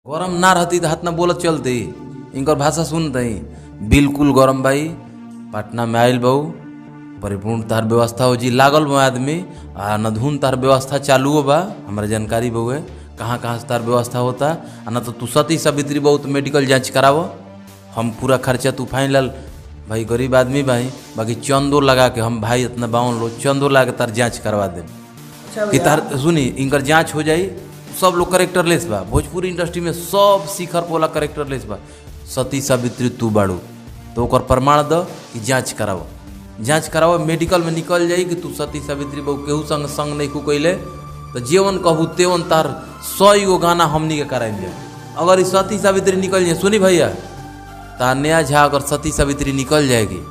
गरम ना रहती तो हाथ ना बोलत चलती, इनकर भाषा सुनते ही बिल्कुल गरम भाई। पटना में आयल बहु परिपूर्ण तार व्यवस्था हो जी लागल बा आदमी आ नधुन तार व्यवस्था चालू बा। हमारे जानकारी बहुए कहाँ कहाँ से तार व्यवस्था होता आ ना तो तू सती सावित्री बहुत मेडिकल जांच करावो। हम पूरा खर्चा तूफान लाल भाई गरीब आदमी भाई बाकी चंदो लगा के हम भाई इतना बावन लोग चंदो लगा के तार जाँच करवा दे कि तार सुनी इनकर जाँच हो जाई। सब लोग करेक्टर लेस बा भोजपुरी इंडस्ट्री में सब शिखर पोला करेक्टर लेस बा। सती सावित्री तू बाड़ू तो ओकर प्रमाण द कि जांच करावो मेडिकल में निकल जाई कि तू सती सावित्री बहु केहू संग संग नहीं को कैले तो जेवन कहू तेवन तार 100 गो गाना हमनी के कराएंगे। अगर इस सती सावित्री निकल जाए सुनी भैया तान्या झा अगर सती सावित्री निकल जाएगी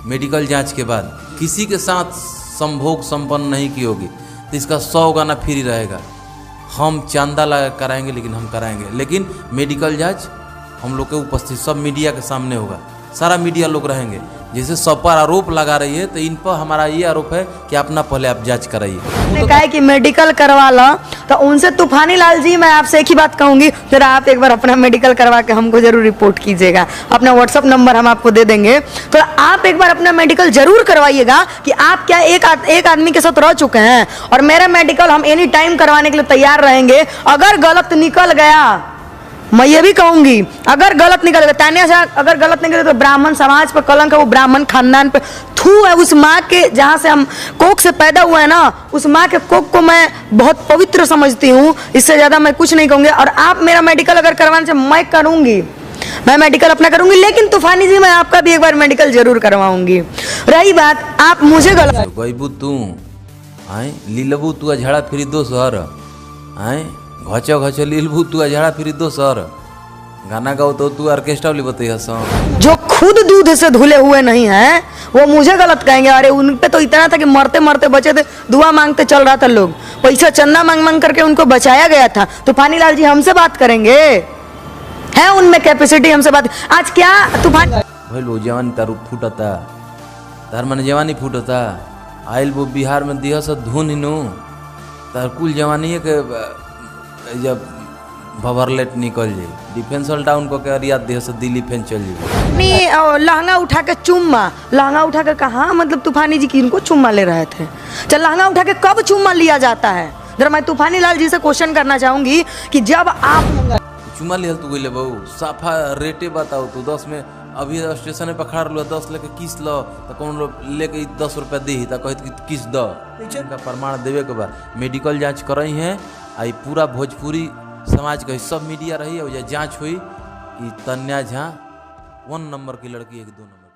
मेडिकल जांच के बाद किसी के साथ संभोग संपन्न नहीं की होगी तो इसका 100 गाना फ्री रहेगा। हम चांदा लगा कराएंगे लेकिन हम कराएंगे, लेकिन मेडिकल जांच हम लोग के उपस्थित सब मीडिया के सामने होगा, सारा मीडिया लोग रहेंगे। जैसे सब पर आरोप लगा रही है तो इन पर हमारा ये आरोप है कि अपना पहले आप जांच कराइए। कहा कि मेडिकल करवा लो तो उनसे तूफानी लाल जी मैं आपसे एक ही बात कहूंगी, जरा आप एक बार अपना मेडिकल करवा के हमको जरूर रिपोर्ट कीजिएगा। अपना व्हाट्सअप नंबर हम आपको दे देंगे, तो आप एक बार अपना मेडिकल जरूर करवाइएगा कि आप क्या एक आदमी के साथ रह चुके हैं और मेरा मेडिकल हम एनी टाइम करवाने के लिए तैयार रहेंगे। अगर गलत निकल गया मैं ये भी कहूंगी, अगर गलत निकल गया तान्या झा अगर गलत निकले तो ब्राह्मण समाज पर कलंक है, वो ब्राह्मण खानदान पे थू है। उस माँ के जहाँ से हम कोख से पैदा हुए हैं ना, उस माँ के कोख को मैं बहुत पवित्र समझती हूँ। इससे ज़्यादा मैं कुछ नहीं कहूँगी। और आप मेरा मेडिकल अगर करवाने से मैं करूँगी, मैं मेडिकल अपना करूँगी, लेकिन तूफानी जी मैं आपका भी एक बार मेडिकल जरूर करवाऊंगी। रही बात आप मुझे गलत गईबू तू आए लीलबू तू झड़ा फिरी दोसर आए घचो घचो लीलबू तू झड़ा फिरी दोसर गाना गाओ तो तू ऑर्केस्ट्रा वाली बतैया जो खुद दूध से धुले हुए नहीं हैं वो मुझे गलत कहेंगे। अरे उन पे तो इतना था कि मरते मरते बचे थे, दुआ मांगते चल रहा था, लोग पैसा चंदा मांग मांग करके उनको बचाया गया था। तूफानी लाल जी हमसे बात करेंगे, है उनमें कैपेसिटी हमसे बात। आज क्या तूफान भाई लो जवानी तारू फूटता तार मन जवानी फूटता आयल वो बिहार में दिया से धुन हिनू तार कुल जवानी है के जब भवरलेट निकल जाए डिफेंस डाउन को के रियाद देह से दिल्ली फेंस चल जाए। नहीं लहंगा उठा के चुम्मा, लहंगा उठा के कहाँ मतलब तूफानी जी किनको चुम्मा ले रहे थे? चल लहंगा उठा के कब चुम्मा लिया जाता है? जरा मैं तूफानी लाल जी से क्वेश्चन करना चाहूंगी कि जब आप चुम्मा लिया तू गई बहु साफा रेटे बताओ तू 10 में अभी स्टेशन पे खड़ा लो 10 लेके किस लो तो कौन लो लेके 10 रुपया दी तो कहत कि किस दो का प्रमाण देवे के बाद मेडिकल जांच करई है। आई पूरा भोजपुरी समाज का सब मीडिया रही है जांच हुई कि तान्या झा 1 नंबर की लड़की 1 2 नंबर